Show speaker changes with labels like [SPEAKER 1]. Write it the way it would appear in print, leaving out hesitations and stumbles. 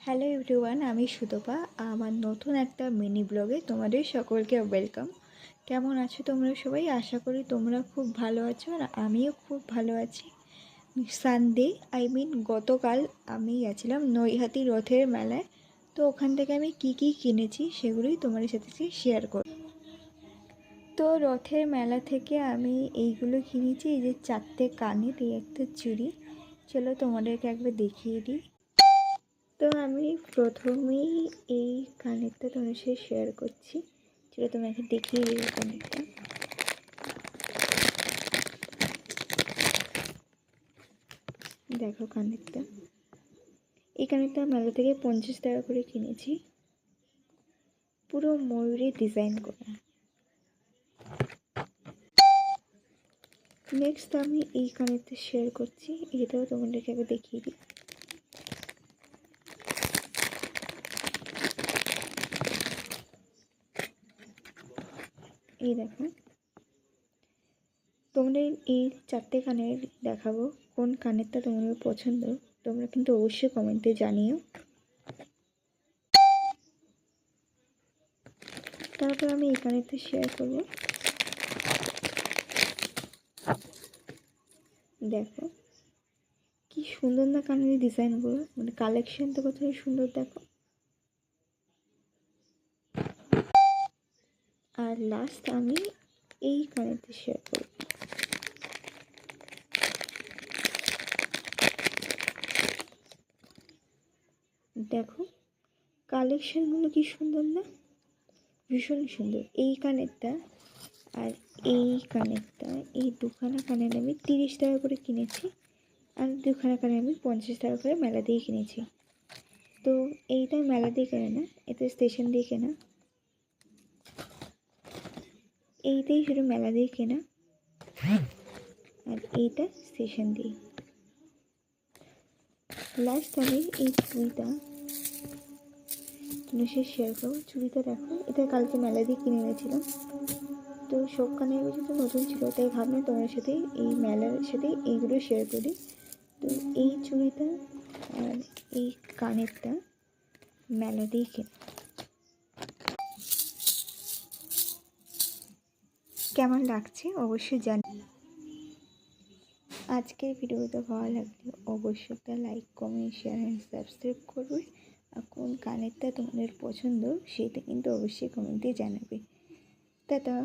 [SPEAKER 1] Hello everyone, আমি সুতপা। আমার নতুন একটা মিনি ব্লগে তোমাদের সকলকে ওয়েলকাম। কেমন আছো তোমরা সবাই? আশা করি তোমরা খুব ভালো আছো, আর আমিও খুব ভালো আছি। সানডে গতকাল আমি গেছিলাম নৈহাটি রথের মেলায়। তো ওখান থেকে আমি কি কি কিনেছি সেগুলোই তোমাদের সাথে শেয়ার করব। তো রথের মেলা থেকে আমি এইগুলো কিনেছি, এই যে 4টে কানের, এই একটা চুড়ি। চলো তোমাদেরকে একবার দেখিয়ে দিই। তো আমি প্রথমেই এই কানেরটা তোমার সাথে শেয়ার করছি, যেটা তোমাকে দেখিয়ে দিই। কানেরটা দেখো, কানেরটা এই কানেরটা মেলা থেকে 50 টাকা করে কিনেছি, পুরো ময়ূরের ডিজাইন করা। নেক্সট আমি এই কানেরটা শেয়ার করছি, এটাও তোমাদেরকে একবার দেখিয়ে দিই। এই দেখো, তোমাদের এই 4টে কানের দেখাবো, কোন কানেরটা তোমাদের পছন্দ তোমরা কিন্তু অবশ্যই কমেন্টে জানিও। তারপর আমি এই কানেরটা শেয়ার করবো। দেখো কি সুন্দর না কানের ডিজাইনগুলো, মানে কালেকশনটা কতই সুন্দর দেখো। আর লাস্ট আমি এই কানেরটা শেয়ার করব। দেখো কালেকশনগুলো কি সুন্দর না, ভীষণ সুন্দর। এই কানেরটা আর এই কানেরটা, এই দুখানা কানের আমি 30 টাকা করে কিনেছি, আর দুখানা কানের আমি 50 টাকা করে মেলা দিয়ে কিনেছি। তো এইটা মেলা দিয়ে কেনে না, এটা স্টেশন দিয়ে কেনা। এইটাই শুধু মেলা দিয়ে কেনা, আর এইটা স্টেশন দিয়ে। লাস্ট আমি এই চুড়িটা তোমার সাথে শেয়ার করবো। চুড়িটা দেখো, এটা কালকে মেলা দিয়ে কিনে এনেছিলাম। তো সব কানের তো নতুন ছিল, তাই ভাবলাম তোমার সাথে এই মেলার সাথে এইগুলো শেয়ার করি। তো এই চুড়িটা আর এই কানেরটা মেলা দিয়ে কেনা। কেমন লাগছে অবশ্যই জানি। আজকের ভিডিওটা ভালো লাগলে অবশ্যই একটা like, comment, share and subscribe করবে। আর কোন কানেরটা তোমাদের পছন্দ সেটা কিন্তু অবশ্যই কমেন্টে জানাবে। টাটা।